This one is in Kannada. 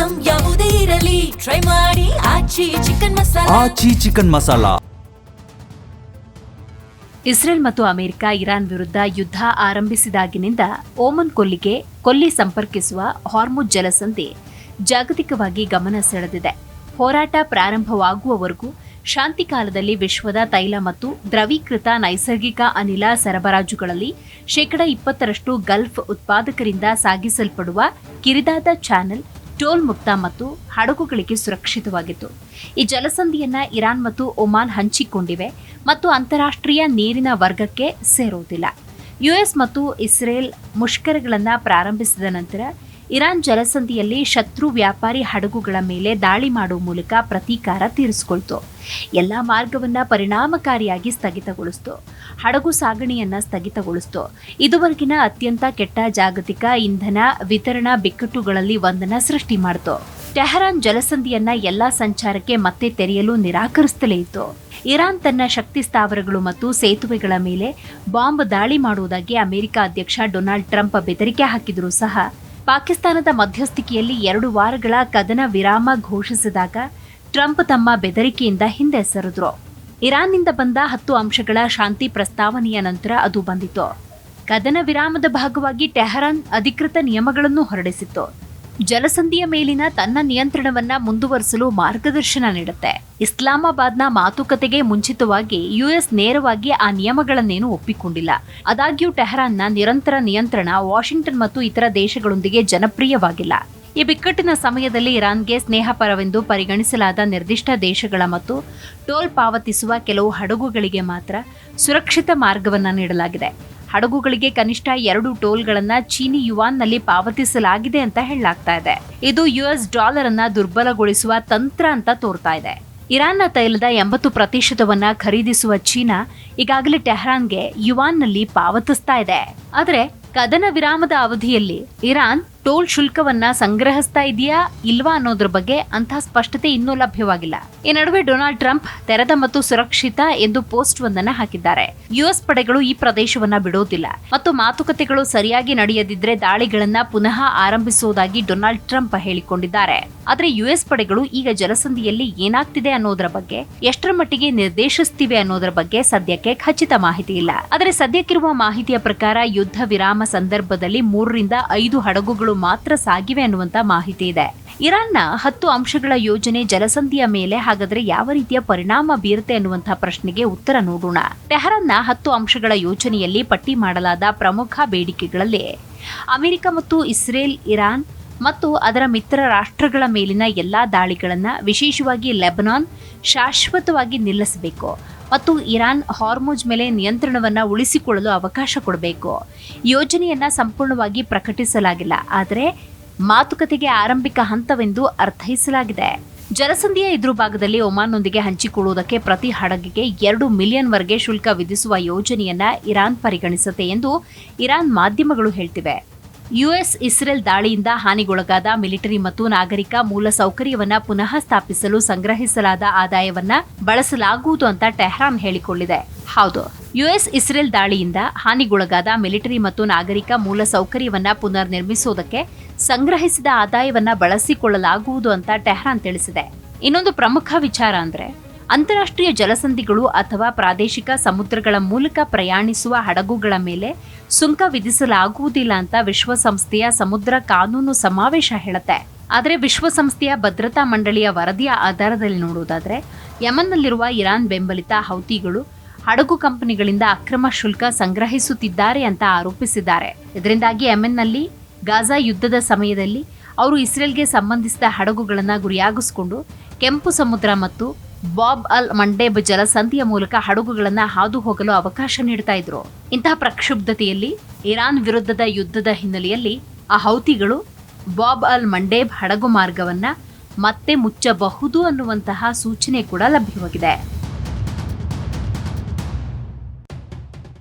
ಐಟಂ ಯಾವುದೇ ಇರಲಿ ಟ್ರೈ ಮಾಡಿ ಆಚಿ ಚಿಕನ್ ಮಸಾಲಾ. ಇಸ್ರೇಲ್ ಮತ್ತು ಅಮೆರಿಕ ಇರಾನ್ ವಿರುದ್ಧ ಯುದ್ಧ ಆರಂಭಿಸಿದಾಗಿನಿಂದ ಓಮನ್ ಕೊಲ್ಲಿ ಸಂಪರ್ಕಿಸುವ ಹಾರ್ಮುಜ್ ಜಲಸಂಧಿ ಜಾಗತಿಕವಾಗಿ ಗಮನ ಸೆಳೆದಿದೆ. ಹೋರಾಟ ಪ್ರಾರಂಭವಾಗುವವರೆಗೂ ಶಾಂತಿ ಕಾಲದಲ್ಲಿ ವಿಶ್ವದ ತೈಲ ಮತ್ತು ದ್ರವೀಕೃತ ನೈಸರ್ಗಿಕ ಅನಿಲ ಸರಬರಾಜುಗಳಲ್ಲಿ 20% ಗಲ್ಫ್ ಉತ್ಪಾದಕರಿಂದ ಸಾಗಿಸಲ್ಪಡುವ ಕಿರಿದಾದ ಚಾನೆಲ್ ಟೋಲ್ ಮುಕ್ತ ಮತ್ತು ಹಡಗುಗಳಿಗೆ ಸುರಕ್ಷಿತವಾಗಿತ್ತು. ಈ ಜಲಸಂಧಿಯನ್ನ ಇರಾನ್ ಮತ್ತು ಒಮಾನ್ ಹಂಚಿಕೊಂಡಿವೆ ಮತ್ತು ಅಂತಾರಾಷ್ಟ್ರೀಯ ನೀರಿನ ವರ್ಗಕ್ಕೆ ಸೇರುವುದಿಲ್ಲ. ಯುಎಸ್ ಮತ್ತು ಇಸ್ರೇಲ್ ಮುಷ್ಕರಗಳನ್ನು ಪ್ರಾರಂಭಿಸಿದ ನಂತರ ಇರಾನ್ ಜಲಸಂಧಿಯಲ್ಲಿ ಶತ್ರು ವ್ಯಾಪಾರಿ ಹಡಗುಗಳ ಮೇಲೆ ದಾಳಿ ಮಾಡುವ ಮೂಲಕ ಪ್ರತೀಕಾರ ತೀರಿಸಿಕೊಳ್ತು. ಎಲ್ಲಾ ಮಾರ್ಗವನ್ನ ಪರಿಣಾಮಕಾರಿಯಾಗಿ ಸ್ಥಗಿತಗೊಳಿಸಿತು. ಹಡಗು ಸಾಗಣೆಯನ್ನ ಸ್ಥಗಿತಗೊಳಿಸಿತು. ಇದುವರೆಗಿನ ಅತ್ಯಂತ ಕೆಟ್ಟ ಜಾಗತಿಕ ಇಂಧನ ವಿತರಣಾ ಬಿಕ್ಕಟ್ಟುಗಳಲ್ಲಿ ಒಂದನ್ನ ಸೃಷ್ಟಿ ಮಾಡಿತು. ಟೆಹರಾನ್ ಜಲಸಂಧಿಯನ್ನ ಎಲ್ಲಾ ಸಂಚಾರಕ್ಕೆ ಮತ್ತೆ ತೆರೆಯಲು ನಿರಾಕರಿಸುತ್ತಲೇ ಇತ್ತು. ಇರಾನ್ ತನ್ನ ಶಕ್ತಿ ಸ್ಥಾವರಗಳು ಮತ್ತು ಸೇತುವೆಗಳ ಮೇಲೆ ಬಾಂಬ್ ದಾಳಿ ಮಾಡುವುದಾಗಿ ಅಮೆರಿಕ ಅಧ್ಯಕ್ಷ ಡೊನಾಲ್ಡ್ ಟ್ರಂಪ್ ಬೆದರಿಕೆ ಹಾಕಿದರೂ ಸಹ ಪಾಕಿಸ್ತಾನದ ಮಧ್ಯಸ್ಥಿಕೆಯಲ್ಲಿ 2 ವಾರಗಳ ಕದನ ವಿರಾಮ ಘೋಷಿಸಿದಾಗ ಟ್ರಂಪ್ ತಮ್ಮ ಬೆದರಿಕೆಯಿಂದ ಹಿಂದೆ ಸರಿದ್ರು. ಇರಾನ್ನಿಂದ ಬಂದ 10 ಅಂಶಗಳ ಶಾಂತಿ ಪ್ರಸ್ತಾವನೆಯ ನಂತರ ಅದು ಬಂದಿತು. ಕದನ ವಿರಾಮದ ಭಾಗವಾಗಿ ಟೆಹರಾನ್ ಅಧಿಕೃತ ನಿಯಮಗಳನ್ನು ಹೊರಡಿಸಿತ್ತು. ಜಲಸಂಧಿಯ ಮೇಲಿನ ತನ್ನ ನಿಯಂತ್ರಣವನ್ನ ಮುಂದುವರಿಸಲು ಮಾರ್ಗದರ್ಶನ ನೀಡುತ್ತೆ. ಇಸ್ಲಾಮಾಬಾದ್ನ ಮಾತುಕತೆಗೆ ಮುಂಚಿತವಾಗಿ ಯುಎಸ್ ನೇರವಾಗಿ ಆ ನಿಯಮಗಳನ್ನೇನು ಒಪ್ಪಿಕೊಂಡಿಲ್ಲ. ಆದಾಗ್ಯೂ ಟೆಹರಾನ್ನ ನಿರಂತರ ನಿಯಂತ್ರಣ ವಾಷಿಂಗ್ಟನ್ ಮತ್ತು ಇತರ ದೇಶಗಳೊಂದಿಗೆ ಜನಪ್ರಿಯವಾಗಿಲ್ಲ. ಈ ಬಿಕ್ಕಟ್ಟಿನ ಸಮಯದಲ್ಲಿ ಇರಾನ್ಗೆ ಸ್ನೇಹಪರವೆಂದು ಪರಿಗಣಿಸಲಾದ ನಿರ್ದಿಷ್ಟ ದೇಶಗಳ ಮತ್ತು ಟೋಲ್ ಪಾವತಿಸುವ ಕೆಲವು ಹಡಗುಗಳಿಗೆ ಮಾತ್ರ ಸುರಕ್ಷಿತ ಮಾರ್ಗವನ್ನ ನೀಡಲಾಗಿದೆ. ಹಡಗುಗಳಿಗೆ ಕನಿಷ್ಠ 2 ಟೋಲ್ಗಳನ್ನು ಚೀನಿ ಯುವಾನ್ನಲ್ಲಿ ಪಾವತಿಸಲಾಗಿದೆ ಅಂತ ಹೇಳಲಾಗ್ತಾ ಇದೆ. ಇದು ಯುಎಸ್ ಡಾಲರ್ ಅನ್ನ ದುರ್ಬಲಗೊಳಿಸುವ ತಂತ್ರ ಅಂತ ತೋರ್ತಾ ಇದೆ. ಇರಾನ್ನ ತೈಲದ 80% ಖರೀದಿಸುವ ಚೀನಾ ಈಗಾಗಲೇ ಟೆಹರಾನ್ಗೆ ಯುವಾನ್ನಲ್ಲಿ ಪಾವತಿಸ್ತಾ ಇದೆ. ಆದರೆ ಕದನ ವಿರಾಮದ ಅವಧಿಯಲ್ಲಿ ಇರಾನ್ ಟೋಲ್ ಶುಲ್ಕವನ್ನ ಸಂಗ್ರಹಿಸ್ತಾ ಇದೆಯಾ ಇಲ್ವಾ ಅನ್ನೋದ್ರ ಬಗ್ಗೆ ಅಂತಹ ಸ್ಪಷ್ಟತೆ ಇನ್ನೂ ಲಭ್ಯವಾಗಿಲ್ಲ. ಈ ನಡುವೆ ಡೊನಾಲ್ಡ್ ಟ್ರಂಪ್ ತೆರೆದ ಮತ್ತು ಸುರಕ್ಷಿತ ಎಂದು ಪೋಸ್ಟ್ ಒಂದನ್ನ ಹಾಕಿದ್ದಾರೆ. ಯುಎಸ್ ಪಡೆಗಳು ಈ ಪ್ರದೇಶವನ್ನ ಬಿಡೋದಿಲ್ಲ ಮತ್ತು ಮಾತುಕತೆಗಳು ಸರಿಯಾಗಿ ನಡೆಯದಿದ್ರೆ ದಾಳಿಗಳನ್ನ ಪುನಃ ಆರಂಭಿಸುವುದಾಗಿ ಡೊನಾಲ್ಡ್ ಟ್ರಂಪ್ ಹೇಳಿಕೊಂಡಿದ್ದಾರೆ. ಆದ್ರೆ ಯುಎಸ್ ಪಡೆಗಳು ಈಗ ಜಲಸಂಧಿಯಲ್ಲಿ ಏನಾಗ್ತಿದೆ ಅನ್ನೋದ್ರ ಬಗ್ಗೆ ಎಷ್ಟರ ಮಟ್ಟಿಗೆ ನಿರ್ದೇಶಿಸುತ್ತಿವೆ ಅನ್ನೋದ್ರ ಬಗ್ಗೆ ಸದ್ಯಕ್ಕೆ ಖಚಿತ ಮಾಹಿತಿ ಇಲ್ಲ. ಆದರೆ ಸದ್ಯಕ್ಕಿರುವ ಮಾಹಿತಿಯ ಪ್ರಕಾರ ಯುದ್ಧ ವಿರಾಮ ಸಂದರ್ಭದಲ್ಲಿ 3 ರಿಂದ 5 ಹಡಗುಗಳು ಮಾತ್ರ ಸಾಗಿವೆ ಅನ್ನುವಂತ ಮಾಹಿತಿ ಇದೆ. ಇರಾನ್ನ 10 ಅಂಶಗಳ ಯೋಜನೆ ಜಲಸಂಧಿಯ ಮೇಲೆ ಹಾಗಾದ್ರೆ ಯಾವ ರೀತಿಯ ಪರಿಣಾಮ ಬೀರುತ್ತೆ ಅನ್ನುವಂತಹ ಪ್ರಶ್ನೆಗೆ ಉತ್ತರ ನೋಡೋಣ. ಟೆಹರಾನ್ನ 10 ಅಂಶಗಳ ಯೋಜನೆಯಲ್ಲಿ ಪಟ್ಟಿ ಮಾಡಲಾದ ಪ್ರಮುಖ ಬೇಡಿಕೆಗಳಲ್ಲಿ ಅಮೆರಿಕ ಮತ್ತು ಇಸ್ರೇಲ್ ಇರಾನ್ ಮತ್ತು ಅದರ ಮಿತ್ರ ರಾಷ್ಟ್ರಗಳ ಮೇಲಿನ ಎಲ್ಲಾ ದಾಳಿಗಳನ್ನ ವಿಶೇಷವಾಗಿ ಲೆಬನಾನ್ ಶಾಶ್ವತವಾಗಿ ನಿಲ್ಲಿಸಬೇಕು ಮತ್ತು ಇರಾನ್ ಹಾರ್ಮುಜ್ ಮೇಲೆ ನಿಯಂತ್ರಣವನ್ನ ಉಳಿಸಿಕೊಳ್ಳಲು ಅವಕಾಶ ಕೊಡಬೇಕು. ಯೋಜನೆಯನ್ನ ಸಂಪೂರ್ಣವಾಗಿ ಪ್ರಕಟಿಸಲಾಗಿಲ್ಲ, ಆದರೆ ಮಾತುಕತೆಗೆ ಆರಂಭಿಕ ಹಂತವೆಂದು ಅರ್ಥೈಸಲಾಗಿದೆ. ಜಲಸಂಧಿಯ ಎದುರು ಭಾಗದಲ್ಲಿ ಒಮಾನ್ನೊಂದಿಗೆ ಹಂಚಿಕೊಳ್ಳುವುದಕ್ಕೆ ಪ್ರತಿ ಹಡಗಿಗೆ $2 ಮಿಲಿಯನ್ ವರೆಗೆ ಶುಲ್ಕ ವಿಧಿಸುವ ಯೋಜನೆಯನ್ನ ಇರಾನ್ ಪರಿಗಣಿಸುತ್ತೆ ಎಂದು ಇರಾನ್ ಮಾಧ್ಯಮಗಳು ಹೇಳ್ತಿವೆ. ಯುಎಸ್ ಇಸ್ರೇಲ್ ದಾಳಿಯಿಂದ ಹಾನಿಗೊಳಗಾದ ಮಿಲಿಟರಿ ಮತ್ತು ನಾಗರಿಕ ಮೂಲ ಸೌಕರ್ಯವನ್ನ ಪುನಃ ಸ್ಥಾಪಿಸಲು ಸಂಗ್ರಹಿಸಲಾದ ಆದಾಯವನ್ನ ಬಳಸಲಾಗುವುದು ಅಂತ ಟೆಹರಾನ್ ಹೇಳಿಕೊಂಡಿದೆ. ಹೌದು, ಯುಎಸ್ ಇಸ್ರೇಲ್ ದಾಳಿಯಿಂದ ಹಾನಿಗೊಳಗಾದ ಮಿಲಿಟರಿ ಮತ್ತು ನಾಗರಿಕ ಮೂಲ ಸೌಕರ್ಯವನ್ನ ಪುನರ್ ನಿರ್ಮಿಸುವುದಕ್ಕೆ ಸಂಗ್ರಹಿಸಿದ ಆದಾಯವನ್ನ ಬಳಸಿಕೊಳ್ಳಲಾಗುವುದು ಅಂತ ಟೆಹರಾನ್ ತಿಳಿಸಿದೆ. ಇನ್ನೊಂದು ಪ್ರಮುಖ ವಿಚಾರ ಅಂದ್ರೆ ಅಂತಾರಾಷ್ಟ್ರೀಯ ಜಲಸಂಧಿಗಳು ಅಥವಾ ಪ್ರಾದೇಶಿಕ ಸಮುದ್ರಗಳ ಮೂಲಕ ಪ್ರಯಾಣಿಸುವ ಹಡಗುಗಳ ಮೇಲೆ ಸುಂಕ ವಿಧಿಸಲಾಗುವುದಿಲ್ಲ ಅಂತ ವಿಶ್ವಸಂಸ್ಥೆಯ ಸಮುದ್ರ ಕಾನೂನು ಸಮಾವೇಶ ಹೇಳುತ್ತೆ. ಆದರೆ ವಿಶ್ವಸಂಸ್ಥೆಯ ಭದ್ರತಾ ಮಂಡಳಿಯ ವರದಿಯ ಆಧಾರದಲ್ಲಿ ನೋಡುವುದಾದ್ರೆ ಯಮನ್ನಲ್ಲಿರುವ ಇರಾನ್ ಬೆಂಬಲಿತ ಹೌತಿಗಳು ಹಡಗು ಕಂಪನಿಗಳಿಂದ ಅಕ್ರಮ ಶುಲ್ಕ ಸಂಗ್ರಹಿಸುತ್ತಿದ್ದಾರೆ ಅಂತ ಆರೋಪಿಸಿದ್ದಾರೆ. ಇದರಿಂದಾಗಿ ಯೆಮೆನ್ನಲ್ಲಿ ಗಾಜಾ ಯುದ್ಧದ ಸಮಯದಲ್ಲಿ ಅವರು ಇಸ್ರೇಲ್ಗೆ ಸಂಬಂಧಿಸಿದ ಹಡಗುಗಳನ್ನು ಗುರಿಯಾಗಿಸಿಕೊಂಡು ಕೆಂಪು ಸಮುದ್ರ ಮತ್ತು ಬಾಬ್ ಅಲ್ ಮಂಡೇಬ್ ಜಲಸಂಧಿಯ ಮೂಲಕ ಹಡಗುಗಳನ್ನು ಹಾದು ಹೋಗಲು ಅವಕಾಶ ನೀಡ್ತಾ ಇದ್ರು. ಇಂತಹ ಪ್ರಕ್ಷುಬ್ಧತೆಯಲ್ಲಿ ಇರಾನ್ ವಿರುದ್ಧದ ಯುದ್ಧದ ಹಿನ್ನೆಲೆಯಲ್ಲಿ ಆ ಹೌತಿಗಳು ಬಾಬ್ ಅಲ್ ಮಂಡೇಬ್ ಹಡಗು ಮಾರ್ಗವನ್ನ ಮತ್ತೆ ಮುಚ್ಚಬಹುದು ಅನ್ನುವಂತಹ ಸೂಚನೆ ಕೂಡ ಲಭ್ಯವಾಗಿದೆ.